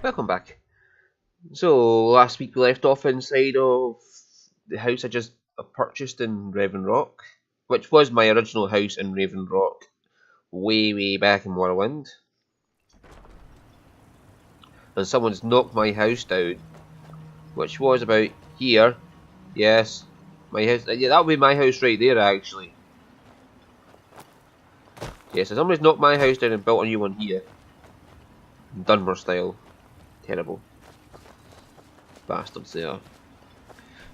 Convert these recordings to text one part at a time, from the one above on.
Welcome back. So, last week we left off inside of the house I just purchased in Raven Rock, which was my original house in Raven Rock, way back in Morrowind. And someone's knocked my house down, which was about here. Yes, my house. Yeah, that would be my house right there, actually. Yeah, so somebody's knocked my house down and built a new one here. Dunmer style. Terrible. Bastards they are.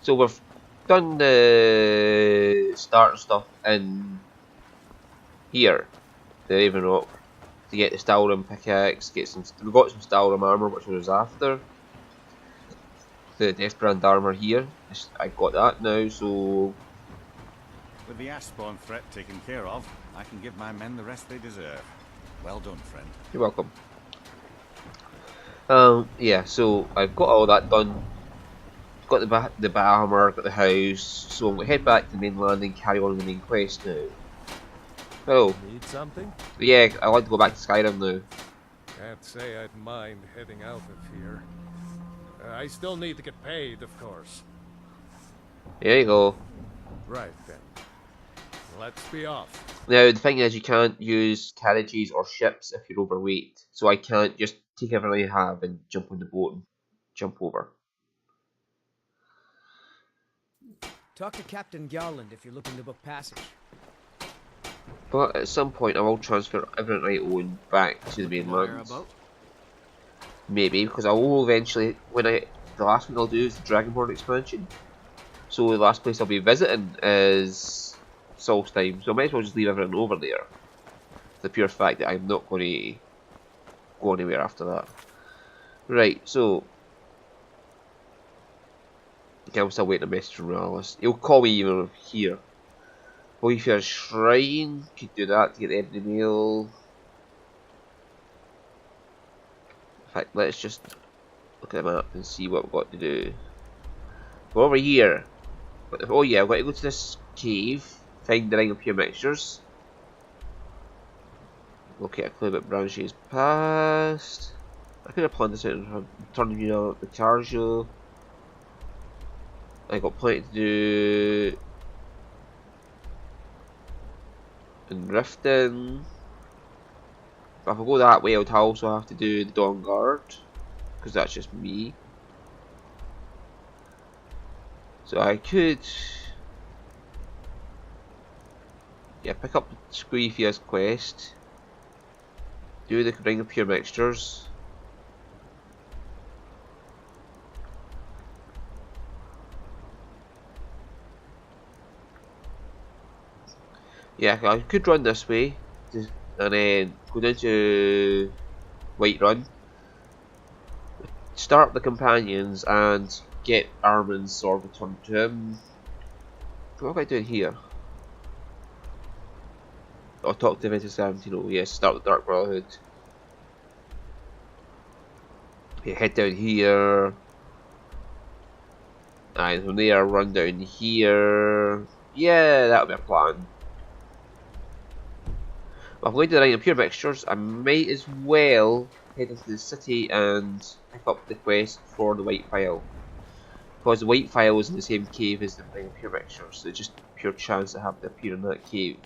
So we've done the starter stuff in here, the Raven Rock, to get the Stalrim pickaxe, we got some Stalrim armour which I was after. The Deathbrand armour here, I got that now, so... With the Ashspawn threat taken care of, I can give my men the rest they deserve. Well done, friend. You're welcome. Yeah, so I've got all that done. Got the armour, got the house, so I'm going to head back to the mainland and carry on the main quest now. Oh. Need something? Yeah, I want to go back to Skyrim now. Can't say I'd mind heading out of here. I still need to get paid, of course. There you go. Right then. Let's be off. Now, the thing is, you can't use carriages or ships if you're overweight. So I can't just take everything I have and jump on the boat and jump over. Talk to Captain Garland if you're looking to book passage. But at some point, I will transfer everything I own back to the mainland. Maybe, because I will eventually, the last thing I'll do is the Dragonborn expansion. So the last place I'll be visiting is Solstheim, so I might as well just leave everything over there. The pure fact that I'm not going to go anywhere after that. Right, so... Okay, I'm still waiting a message from Rallis. He'll call me even here. Wayfair Shrine, could do that to get the end of the mail. In fact, let's just look at the map and see what we've got to do. Go over here. Oh yeah, I've got to go to this cave, find the ring of pure mixtures. Okay, a clue about branches past. I could have planned this out and turned you know the Carjo. I got plenty to do in Riften. But if I go that way, I'd also have to do the Dawn Guard, because that's just me. So I could, yeah, pick up the Squeefia's quest, do the Ring of Pure Mixtures. Yeah, I could run this way, and then go down to Whiterun, start the companions, and get Armin's sword returned to him. What am I doing here? I'll talk to Ventus Savantino, yes, start the Dark Brotherhood. Okay, head down here. And from there, run down here. Yeah, that'll be a plan. But if I'm going to the Ring of Pure Mixtures, I might as well head into the city and pick up the quest for the White Phial. Because the White Phial is in the same cave as the Ring of Pure Mixtures, so it's just pure chance to have to appear in that cave.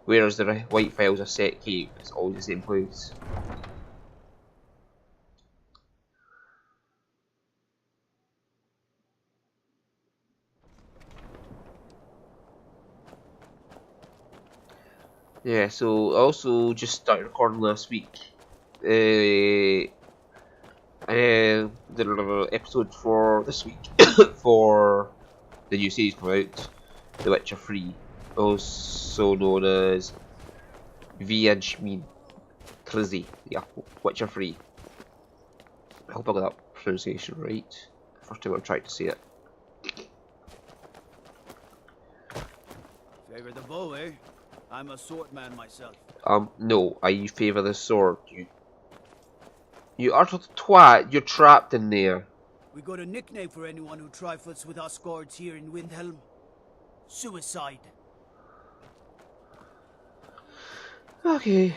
Whereas the White Phial's a set cave, it's always the same place. Yeah, so I also just started recording last week. The episode for this week for the new series come out, The Witcher 3, also known as Wiedźmin Trzy, yeah, Witcher 3. I hope I got that pronunciation right. First time I've tried to say it. Favor the bow, eh? I'm a swordman myself. No, I favour the sword. You utter twat, you're trapped in there. We got a nickname for anyone who trifles with our swords here in Windhelm. Suicide. Okay.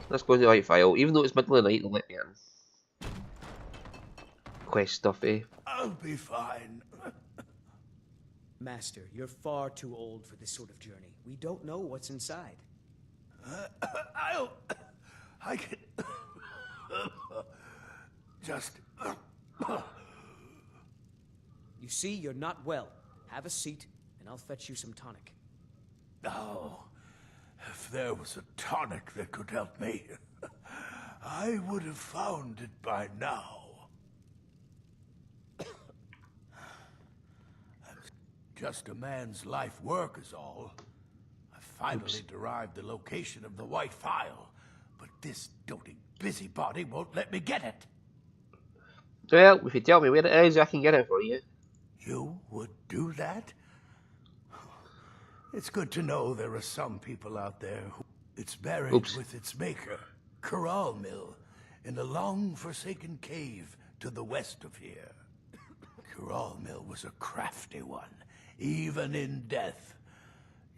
Let's go to the right file. Even though it's middle of the night, they'll let me in. Quest stuff, eh? I'll be fine. Master, you're far too old for this sort of journey. We don't know what's inside. I can... just... You see, you're not well. Have a seat, and I'll fetch you some tonic. Oh, if there was a tonic that could help me, I would have found it by now. Just a man's life work is all. I finally derived the location of the white file, but this doting busybody won't let me get it. Well, if you tell me where it is, I can get it for you. You would do that? It's good to know there are some people out there who... It's buried with its maker, Corral Mill, in a long-forsaken cave to the west of here. Corral Mill was a crafty one, even in death.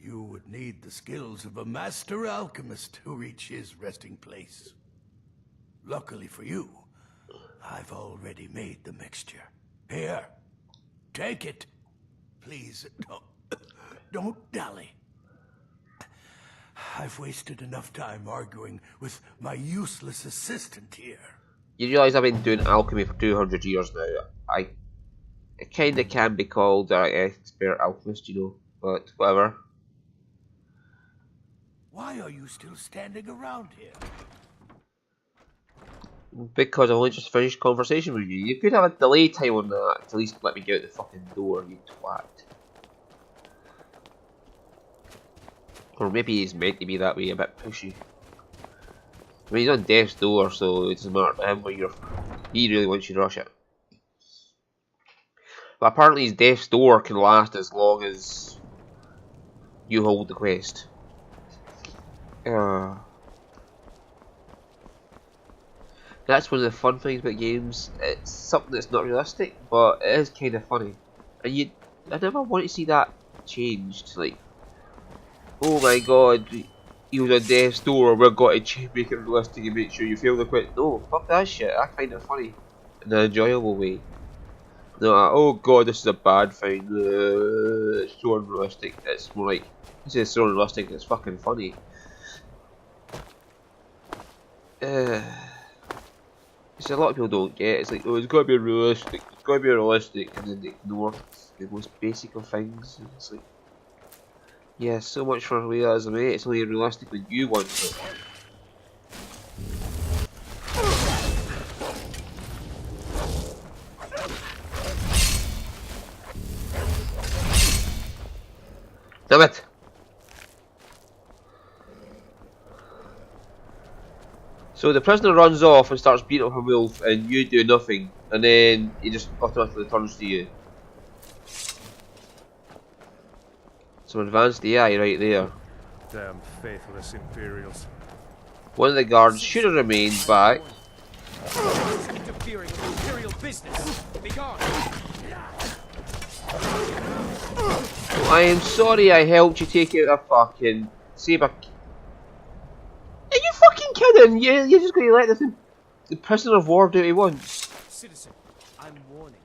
You would need the skills of a master alchemist to reach his resting place. Luckily for you, I've already made the mixture. Here, take it. Please, don't dally. I've wasted enough time arguing with my useless assistant here. You realise I've been doing alchemy for 200 years now. It kinda can be called an expert alchemist, you know, but whatever. Why are you still standing around here? Because I only just finished conversation with you. You could have a delay time on that to at least let me get out the fucking door, you twat. Or maybe he's meant to be that way, a bit pushy. I mean, he's on death's door, so it doesn't matter to him, but he really wants you to rush it. But apparently his death's door can last as long as you hold the quest. That's one of the fun things about games. It's something that's not realistic, but it is kind of funny. And I never want to see that changed. Like, oh my god, he was on death's door, we're going to make it realistic and make sure you fail the quest. No, fuck that shit. That's kind of funny in an enjoyable way. No, oh god, this is a bad thing. It's so unrealistic. It's more like, this is so unrealistic, it's fucking funny. It's a lot of people don't get. It's like, oh, it's got to be realistic. It's got to be realistic, and then they ignore the most basic of things. And it's like, yeah, so much for realism, eh? It's only realistic when you want it. Damn it! So the prisoner runs off and starts beating up a wolf, and you do nothing, and then he just automatically turns to you. Some advanced AI right there. Damn faithless Imperials. One of the guards should have remained back. Interfering with Imperial business. Be gone. I am sorry I helped you take out a fucking saber. Are you fucking kidding? You're just going to let the prisoner of war do what he wants? Citizen, I'm warning.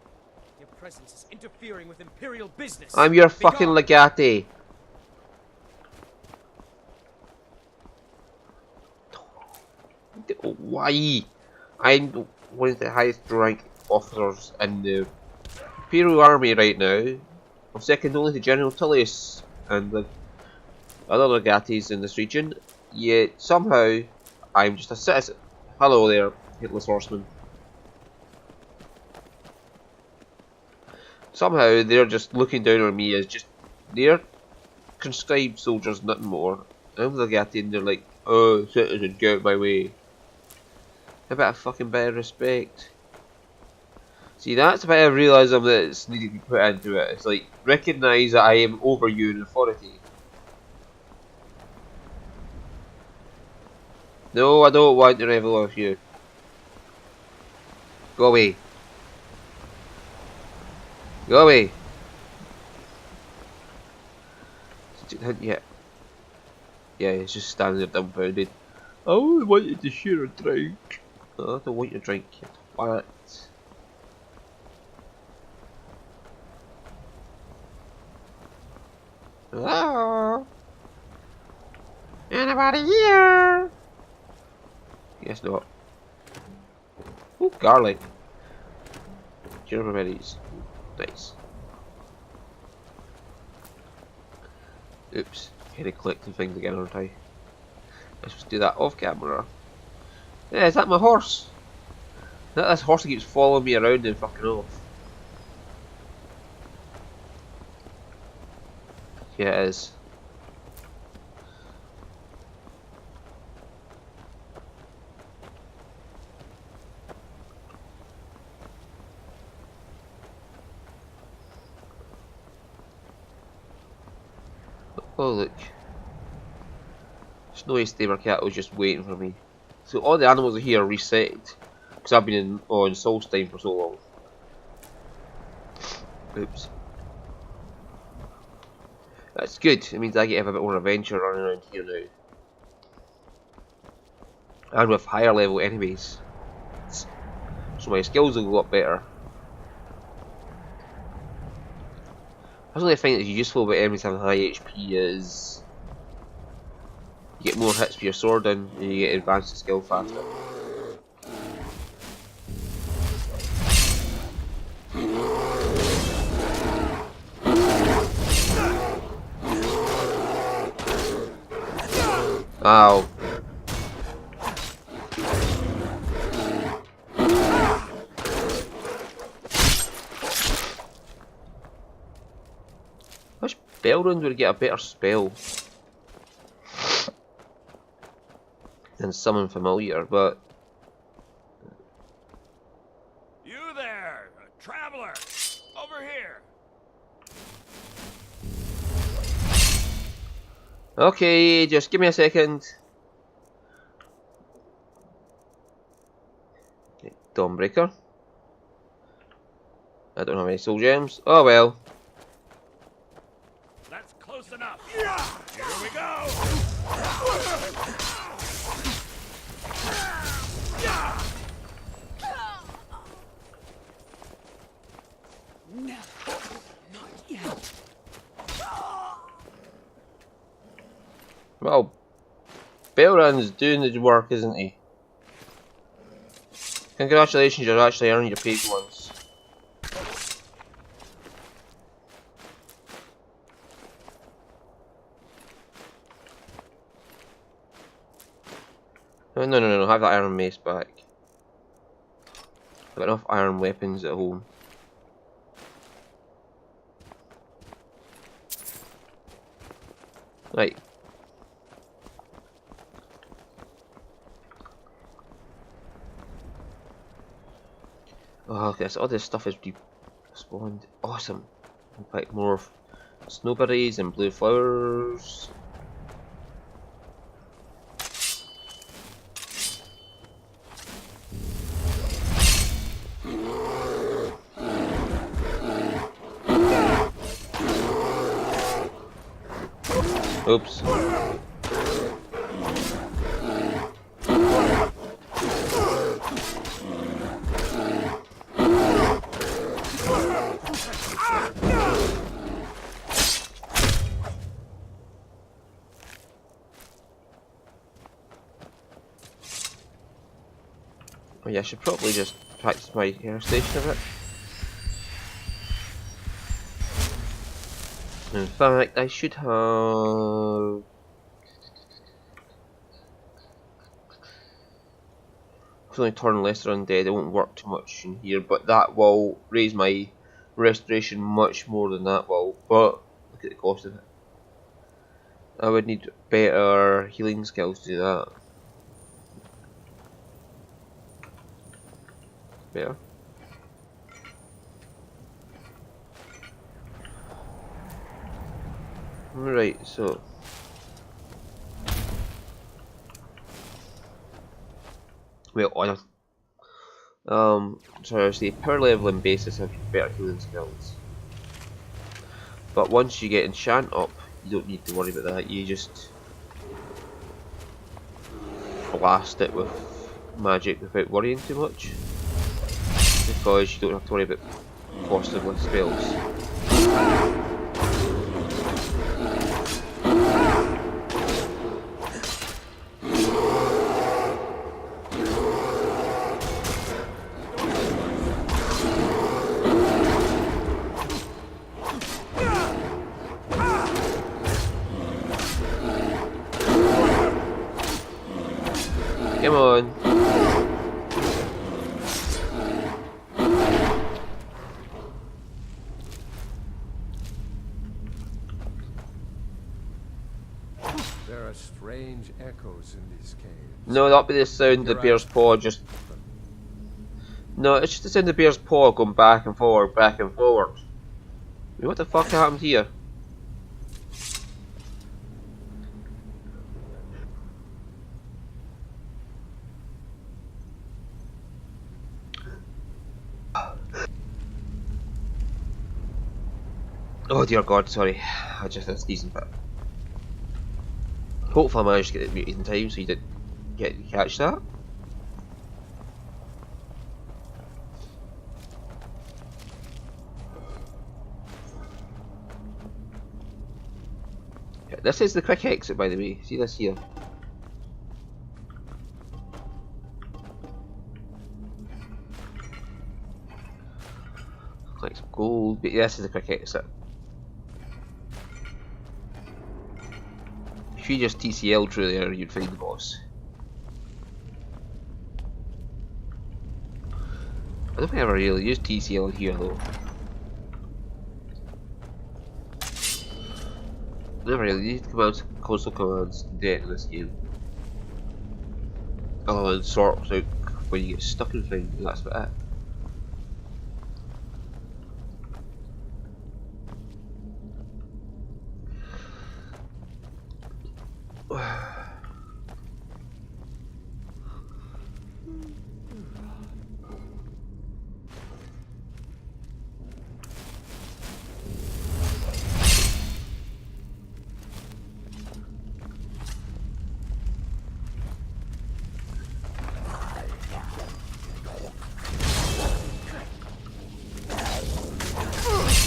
Your presence is interfering with Imperial business. I'm your Be fucking gone. legate. Why? I'm one of the highest rank officers in the Imperial Army right now. I'm second only to General Tullius and the other legates in this region. Yet somehow I'm just a citizen. Hello there, Headless Horseman. Somehow they're just looking down on me as just they're conscribed soldiers, nothing more. I'm the legate and they're like, oh, citizen, get out of my way. A bit of fucking better respect. See, that's a bit of realism that's needed to be put into it. It's like, recognise that I am over you in authority. No, I don't want to revel with you. Go away. Go away. Yeah. Yeah, he's just standing there dumbfounded. I only wanted to share a drink. I don't want your drink, you twat. Hello? Anybody here? Guess not. Oh, garlic. Juniper berries. Nice. Oops. Had to collecting things again, aren't I? I'm supposed to do that off camera. Yeah, is that my horse? That this horse that keeps following me around and fucking off. Yeah, it is. Oh look. Snowy Stamer Cat was just waiting for me. So all the animals are here reset. Because I've been on Solstein for so long. Oops. That's good. It means I get to have a bit more adventure running around here now. And with higher level enemies. So my skills will go up better. Personally, I find it's useful about enemies having high HP is you get more hits with your sword in and you get advanced skill faster. Ow. I wish Belrund would get a better spell than Summon Familiar, but You there, a traveler! Over here! okay, just give me a second. Okay, Dawnbreaker. I don't have any soul gems. Oh well. That's close enough. Here we go! No, not yet. Well, Belrand's doing the work, isn't he? Congratulations, you're actually earning your paid ones. No, have that iron mace back. I've got enough iron weapons at home. Right. Oh, okay, so all this stuff is respawned. Awesome. In fact, more snowberries and blue flowers. Oops. Oh yeah, I should probably just practice my air station a bit. In fact, I should have... If I only turn lesser undead, it won't work too much in here, but that will raise my restoration much more than that will. But look at the cost of it. I would need better healing skills to do that. Better. Right, so well, sorry, I was saying power level and basis have better healing skills. But once you get enchant up, you don't need to worry about that. You just blast it with magic without worrying too much, because you don't have to worry about costing with spells. Come on. There are strange echoes in these caves. No, that'll be the sound of the bear's paw just... No, it's just the sound of the bear's paw going back and forward, back and forward. I mean, what the fuck happened here? Oh dear god, sorry. I just had a sneezing fit. Hopefully I managed to get it muted in time so you didn't catch that. Yeah, this is the quick exit, by the way. See this here? Like some gold, but yeah, this is the quick exit. If you just TCL through there, you'd find the boss. I don't think I ever really used TCL here though. Never really used console commands in this game. Other than sorts out when you get stuck in things, that's about it.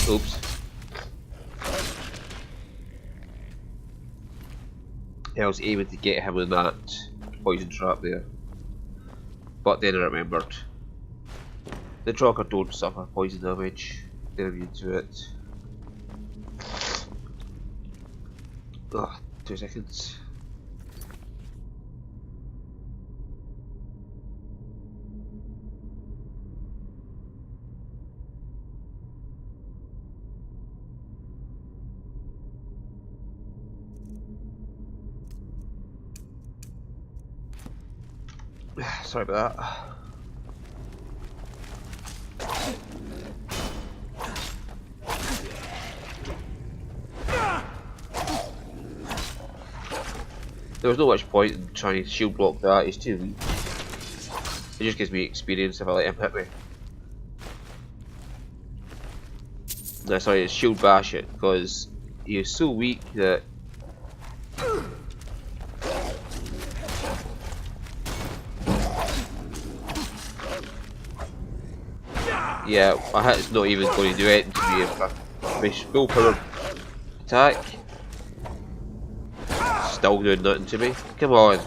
Oops. I was aiming to get him with that poison trap there, but then I remembered the Joker don't suffer poison damage, they're immune to it. Ugh, 2 seconds. Sorry about that. There was no much point in trying to shield block that, he's too weak. It just gives me experience if I let him hit me. No, sorry, it's shield bash it, because he is so weak that... Yeah, my hit's not even going to do anything to me if my full power attack. Still doing nothing to me. Come on.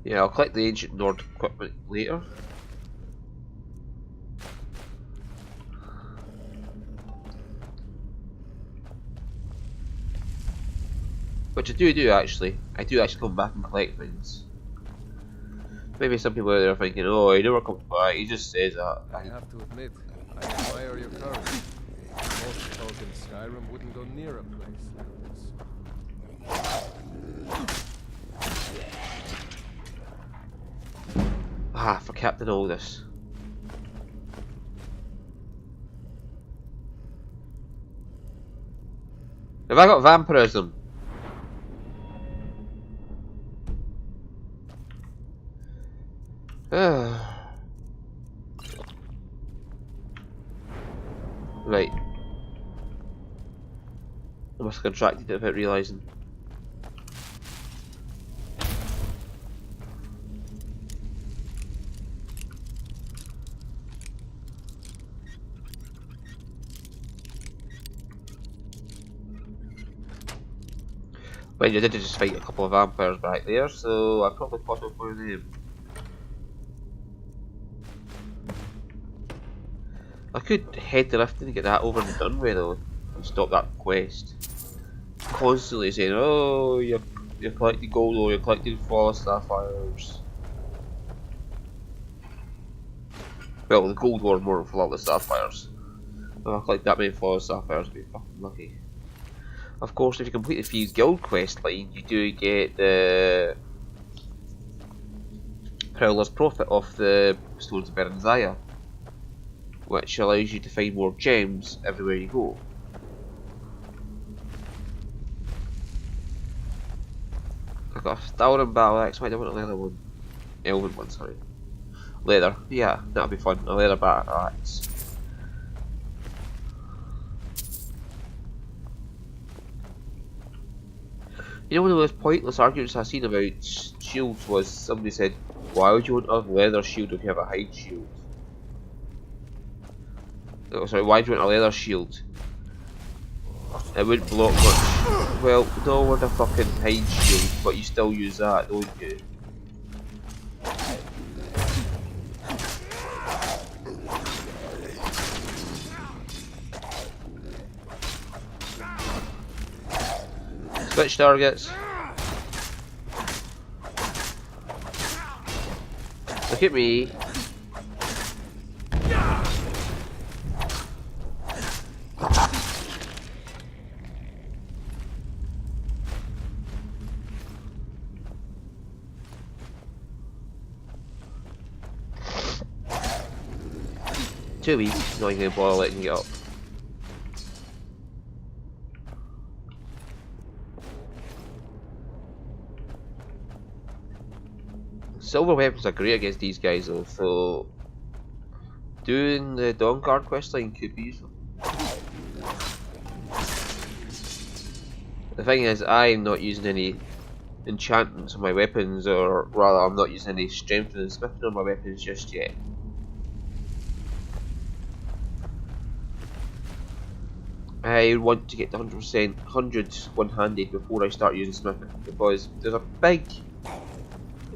Yeah, I'll collect the ancient Nord equipment later. Which I do actually. I do actually come back and collect things. Maybe some people out there are thinking, oh, he never comes back, he just says that. I have to admit, I admire your courage. Most folk in Skyrim wouldn't go near a place like this. Ah, for Captain Aldous. Have I got vampirism? Right. I must have contracted it without realising. Mind you, I did just fight a couple of vampires back there, so I probably caught up with them. I could head the lift and get that over and done with though, and stop that quest. Constantly saying, oh, you're collecting gold or you're collecting flawless sapphires. Well, the gold were more flawless sapphires. If I collect that many flawless sapphires, I'd be fucking lucky. Of course, if you complete the Thieves Guild quest line, you do get the Prowler's Profit off the Stones of Berenziah, which allows you to find more gems everywhere you go. I got a Stalin battle axe. Might I want a leather one? Elven one, sorry. Leather, yeah, that'll be fun. A leather battle axe. You know, one of the most pointless arguments I've seen about shields was somebody said, why would you want a leather shield if you have a hide shield? Oh, sorry, why do you want a leather shield? It wouldn't block much. Well, no, with a fucking hide shield, but you still use that, don't you? Switch targets. Look at me. Too weak, not even gonna bother letting you get up. Silver weapons are great against these guys though, so doing the Dawnguard questline could be useful. The thing is, I'm not using any enchantments on my weapons, or rather I'm not using any strengthening and smithing on my weapons just yet. I want to get to 100% hundreds one-handed before I start using smithing, because there's a big,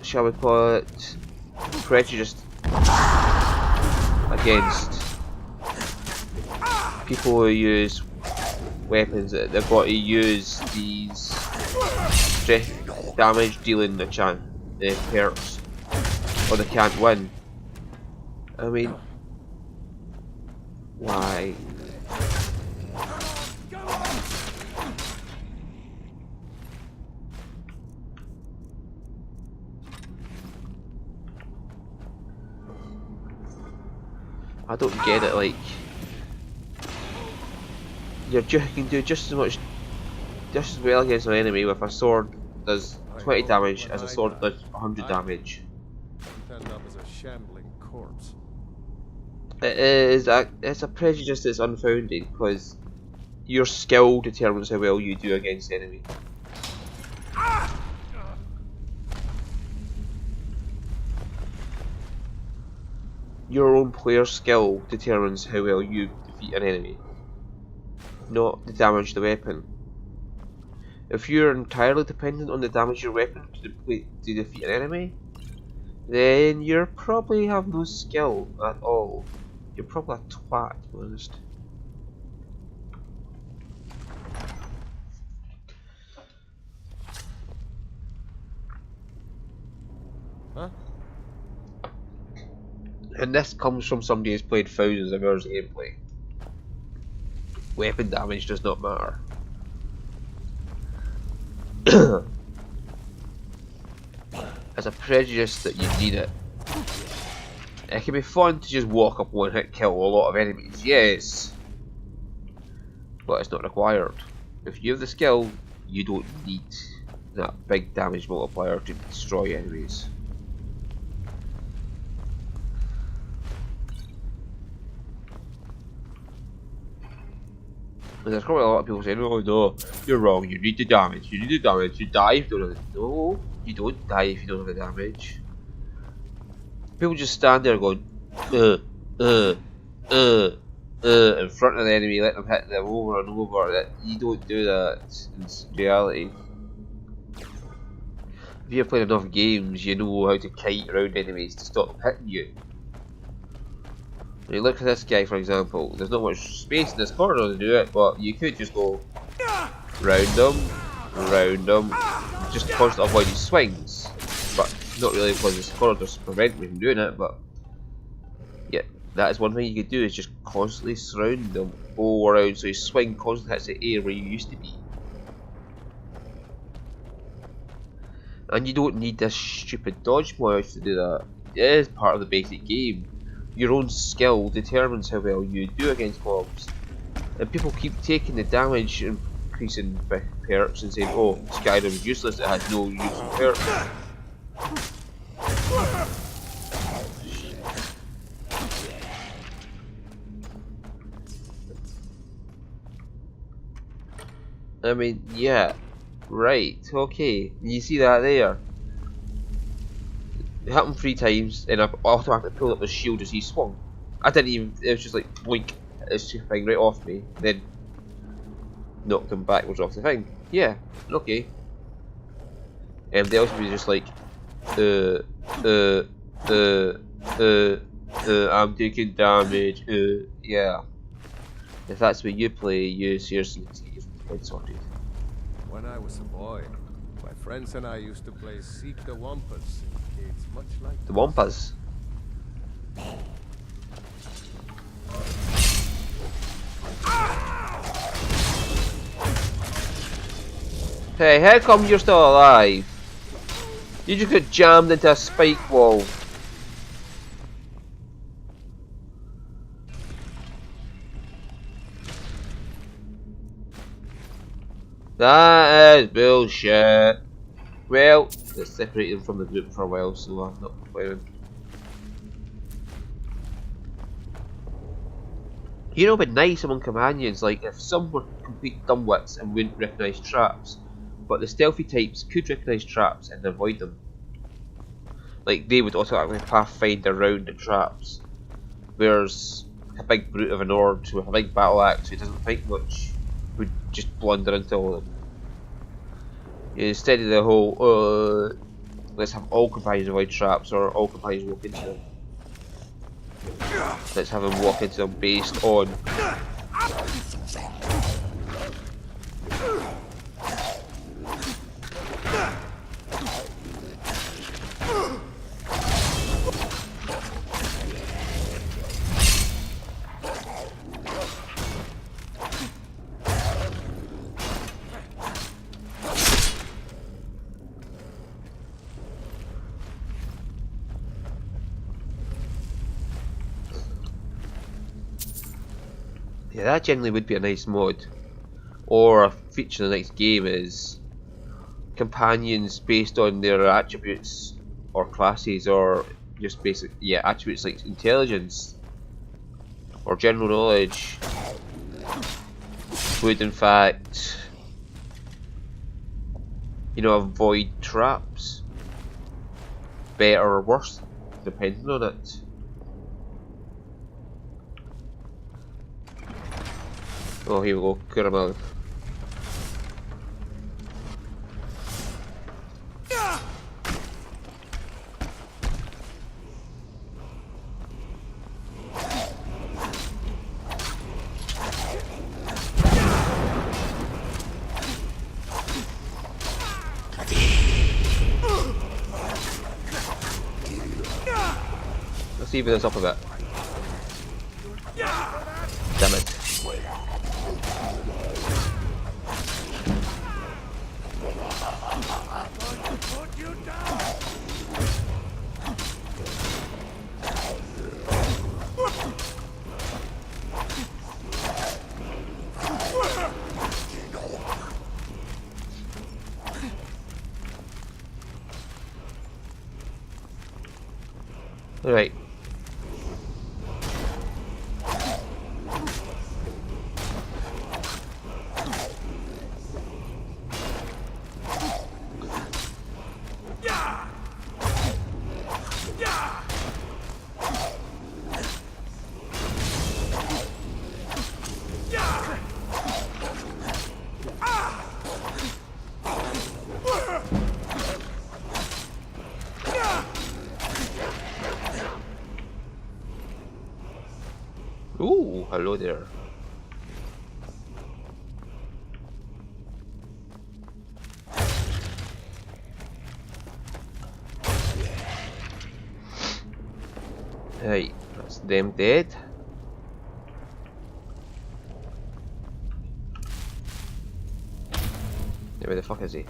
shall we call it, prejudice against people who use weapons that they've got to use these strength damage dealing the perks, or they can't win. I mean, why? I don't get it. Like, you can do just as well against an enemy with a sword does 20 damage as a sword does 100 damage. End up as a shambling corpse. It's a prejudice that's unfounded, because your skill determines how well you do against the enemy. Your own player skill determines how well you defeat an enemy, not the damage of the weapon. If you're entirely dependent on the damage of your weapon to defeat an enemy, then you probably have no skill at all. You're probably a twat, to be honest. Huh? And this comes from somebody who's played thousands of hours of gameplay. Weapon damage does not matter. As a prejudice that you need it. It can be fun to just walk up one hit kill a lot of enemies, yes, but it's not required. If you have the skill, you don't need that big damage multiplier to destroy enemies. And there's probably a lot of people saying, "Oh no, you're wrong. You need the damage. You need the damage. You die if you don't have it." No, you don't die if you don't have the damage. People just stand there going, uh, uh, in front of the enemy, let them hit them over and over. That you don't do that in reality. If you've played enough games, you know how to kite around enemies to stop them hitting you. I mean, look at this guy, for example. There's not much space in this corridor to do it, but you could just go round him, just constantly avoid his swings. But not really, because this corridors prevent me from doing it. But yeah, that is one thing you could do, is just constantly surround him, go around so his swing constantly hits the area where you used to be. And you don't need this stupid dodge mod to do that. It is part of the basic game. Your own skill determines how well you do against mobs. And people keep taking the damage increasing perks and saying, "Oh, Skyrim's useless, it has no useful perks." I mean, yeah, right, okay, you see that there? It happened 3 times, and I automatically pulled up the shield as he swung. I didn't even, it was just like, blink, it's just thing right off me, then knocked him backwards off the thing. Yeah, okay. They also be just like, I'm taking damage, yeah. If that's the way you play, you seriously need to get your head sorted. When I was a boy, my friends and I used to play Seek the Wampus in caves much like The Wampas. Hey, how come you're still alive? You just got jammed into a spike wall. That is bullshit. Well, let's separate them from the group for a while, so I'm not complaining. You know, it'd be nice among companions, like if some were complete dumbwits and wouldn't recognise traps, but the stealthy types could recognise traps and avoid them. Like they would automatically pathfind around the traps, whereas a big brute of an Ord with a big battle axe who doesn't think much would just blunder into all of them. Instead of the whole, let's have all companions avoid traps or all companions walk into them. Let's have them walk into them based on yeah, that generally would be a nice mod. Or a feature in the next game is companions based on their attributes or classes, or just basic, yeah, attributes like intelligence or general knowledge would in fact, you know, avoid traps better or worse depending on it. Oh, here we go, caramel. Let's even this up a bit. Damn it. Alright. hello there. Hey, that's them dead. Yeah, where the fuck is he?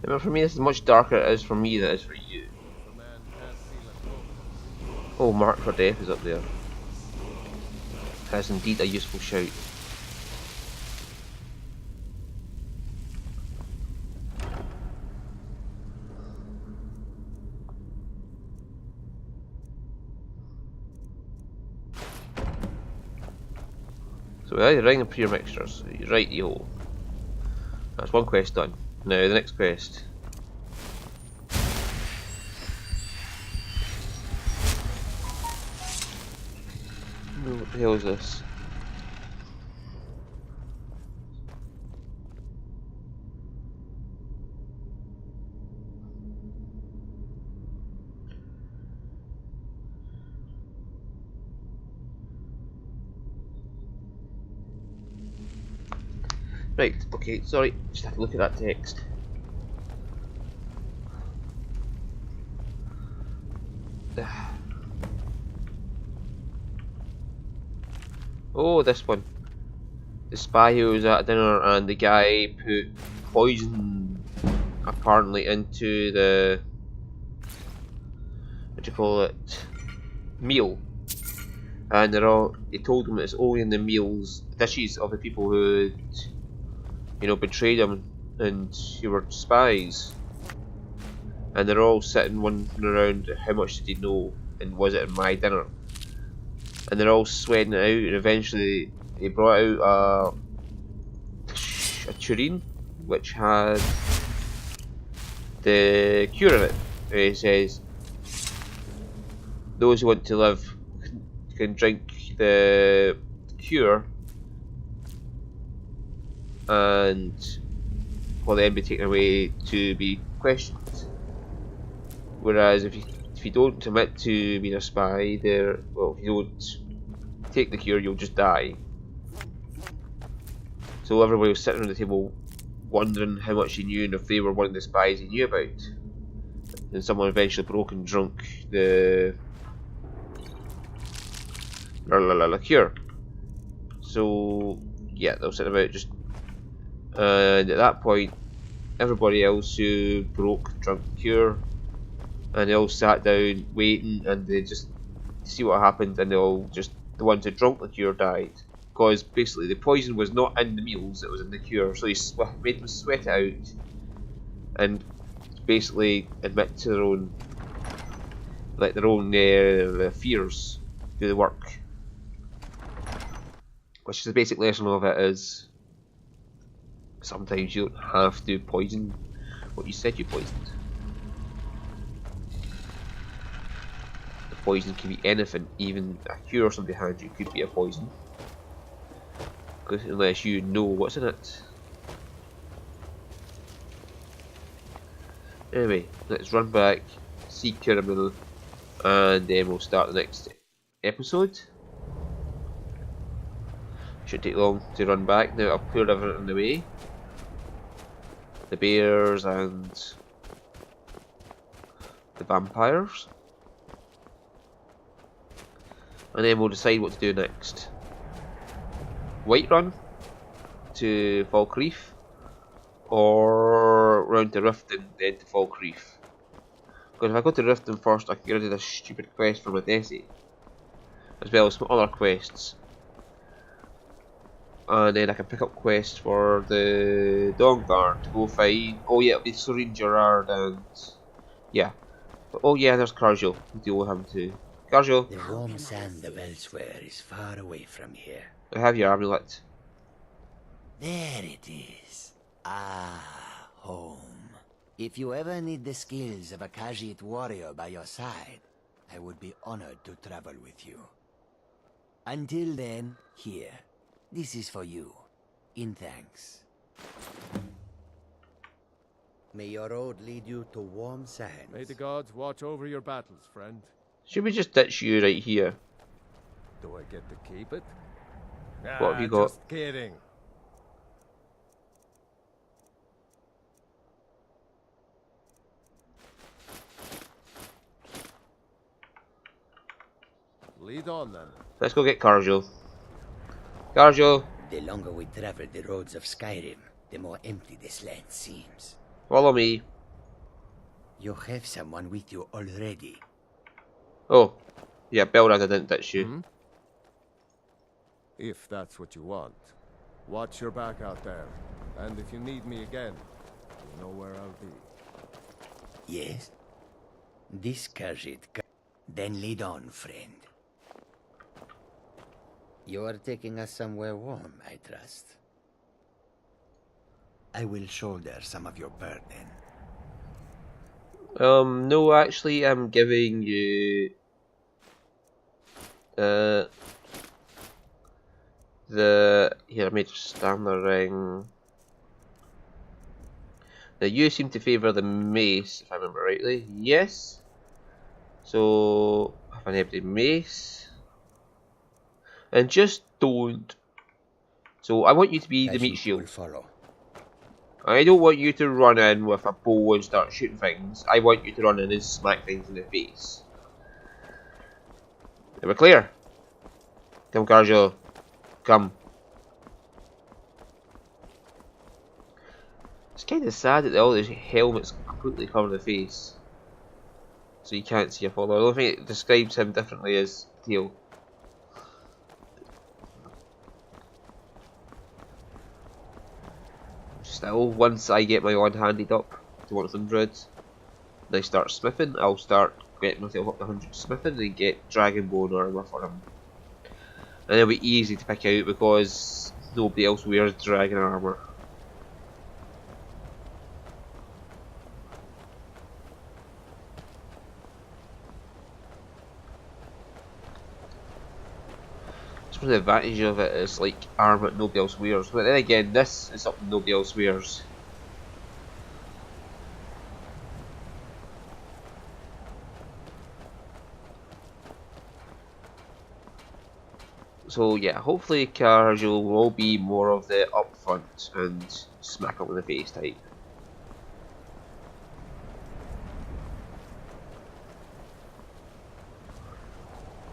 Remember, for me this is much darker it is for me than it is for you. If a man can't feel at home, Oh, Mark for Death is up there. That's indeed a useful shout. So we're either ring and pure mixtures. Right, yo. That's one quest done. Now the next quest. What the hell is this? Right, okay, sorry, just have to look at that text. Oh, this one. The spy who was at dinner and the guy put poison apparently into the, what do you call it, meal. And they told him it's only in the meals, dishes of the people who had, betrayed him and who were spies. And they're all sitting wondering around how much did they know and was it in my dinner. And they're all sweating it out, and eventually they brought out a tureen which had the cure in it. It says, those who want to live can drink the cure and will then be taken away to be questioned. Whereas if you don't admit to being a spy, if you don't take the cure, you'll just die. So everybody was sitting around the table wondering how much he knew and if they were one of the spies he knew about. And someone eventually broke and drunk the cure. So yeah, they were sitting about just, and at that point everybody else who drank the cure, and they all sat down waiting, and they just see what happened, and the ones who drank the cure died. Because basically the poison was not in the meals, it was in the cure, so he made them sweat it out and basically admit to their own fears do the work. Which is the basic lesson of it is sometimes you don't have to poison what you said you poisoned. The poison can be anything, even a cure somebody hands you could be a poison. Unless you know what's in it. Anyway, let's run back, see Caramel, and then we'll start the next episode. Shouldn't take long to run back. Now I've cleared everything in the way. The bears and the vampires. And then we'll decide what to do next. Whiterun to Falkreath, or round to Riften then to Falkreath. Because if I go to Riften first, I can get rid of this stupid quest from Odessa, as well as some other quests. And then I can pick up quests for the Dawnguard to go find. Oh yeah, it'll be Sorin Gerard and yeah. But, oh yeah, there's Cargill. We'll deal with him too. Cargill. The warm sand of elsewhere is far away from here. I have your amulet. There it is. Ah, home. If you ever need the skills of a Khajiit warrior by your side, I would be honored to travel with you. Until then, here. This is for you. In thanks. May your road lead you to warm sands. May the gods watch over your battles, friend. Should we just ditch you right here? Do I get to keep it? What have you got? Just kidding. Lead on then. Let's go get Carjo. Carjo, The longer we travel the roads of Skyrim, the more empty this land seems. follow me. You have someone with you already. Oh, yeah, Belrad, I didn't ditch you. Hmm? If that's what you want. Watch your back out there. And if you need me again, you know where I'll be. Yes? Discourage it. Then lead on, friend. You are taking us somewhere warm, I trust. I will shoulder some of your burden. No, actually, I'm giving you here, I made stand the ring. Now you seem to favour the mace, if I remember rightly. Yes. So have an empty mace. And just don't. So I want you to be the meat shield. Follow. I don't want you to run in with a bow and start shooting things. I want you to run in and smack things in the face. Are we clear? Come, Carjo. Come. It's kind of sad that all these helmets completely cover the face, so you can't see a follower. The only thing that describes him differently is tail. Still, once I get my one-handed up to 100, and I start smithing, I'll start getting myself up to 100 smithing and get Dragonborn armor for him. And it'll be easy to pick out because nobody else wears dragon armor. One of the advantages of it is like armor that nobody else wears, but then again this is something nobody else wears. So yeah, hopefully Casual will be more of the upfront and smack up in the face type.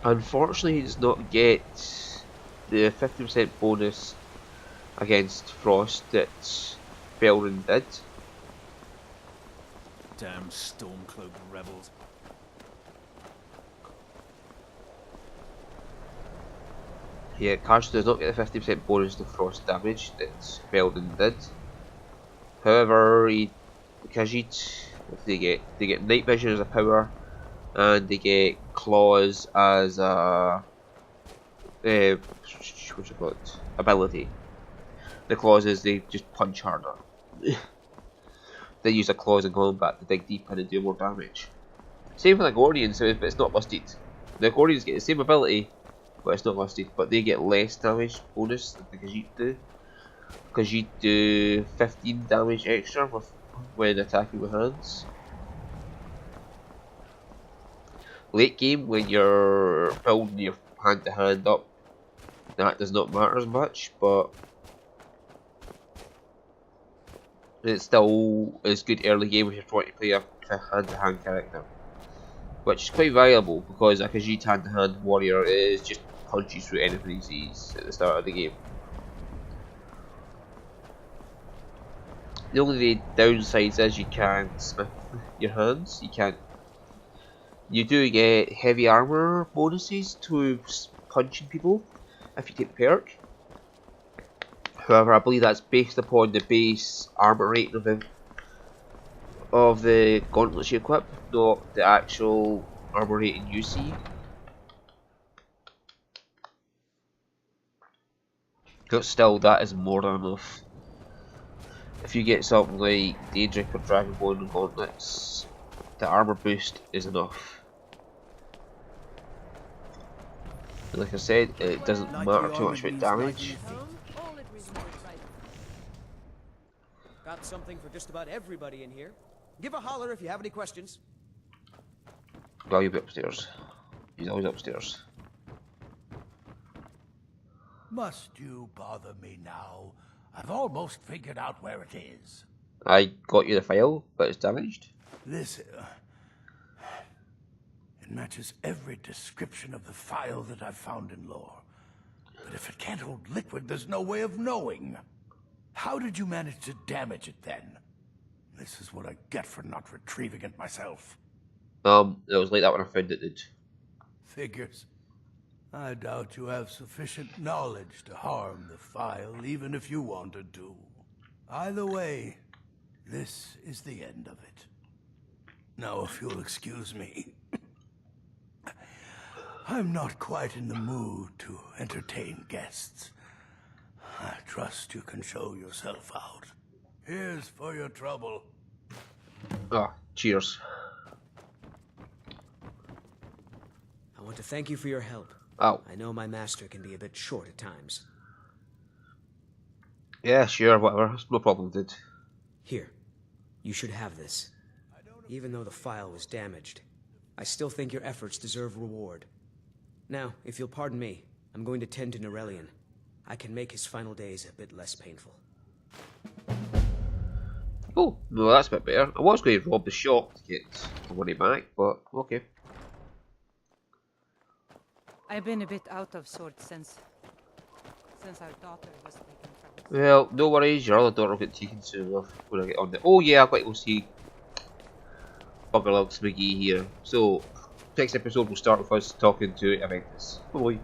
Unfortunately he does not get the 50% bonus against Frost that Belrin did. Damn Stormcloak rebels. Yeah, Karsh does not get the 50% bonus to Frost damage that Belrin did. However, Khajiit, they get night vision as a power, and they get claws as a what you call it, ability. The claws is they just punch harder. They use their claws in combat to dig deep in and do more damage. Same for the Gordians, but it's not listed. The Gordians get the same ability, but it's not listed. But they get less damage bonus than the Khajiit do. Khajiit do 15 damage extra when attacking with hands. Late game, when you're building your hand to hand up, that does not matter as much, but it still is good early game if you're trying to play a hand to hand character, which is quite valuable because a Khajiit hand to hand warrior is just punches through anything he sees at the start of the game. The only downsides is you can't smith your hands. You do get heavy armor bonuses to punching people if you take the perk. However, I believe that's based upon the base armor rating of the gauntlets you equip, not the actual armor rating you see. But still, that is more than enough. If you get something like Daedric or Dragonborn and gauntlets, the armor boost is enough. And like I said, it doesn't matter too much about damage. something for just about everybody in here. Give a holler if you have any questions. Well, you'll be upstairs. He's always upstairs. Must you bother me now? I've almost figured out where it is. I got you the file, but it's damaged. This... it matches every description of the file that I've found in lore. But if it can't hold liquid, there's no way of knowing. How did you manage to damage it then? This is what I get for not retrieving it myself. It was like that when I found it, dude. Figures. I doubt you have sufficient knowledge to harm the file, even if you wanted to. Either way, this is the end of it. Now, if you'll excuse me, I'm not quite in the mood to entertain guests. I trust you can show yourself out. Here's for your trouble. Ah, cheers. I want to thank you for your help. Oh. I know my master can be a bit short at times. Yeah, sure, whatever. No problem, dude. Here, you should have this. Even though the file was damaged, I still think your efforts deserve reward. Now, if you'll pardon me, I'm going to tend to Norelian. I can make his final days a bit less painful. Oh, no, that's a bit better. I was going to rob the shop to get the money back, but okay. I've been a bit out of sorts since our daughter was taken from us. Well, no worries, your other daughter will get taken soon enough when I get on there. Oh yeah, I've got to go see Buggerlugs McGee here. So, next episode will start with us talking to Aventus. Bye.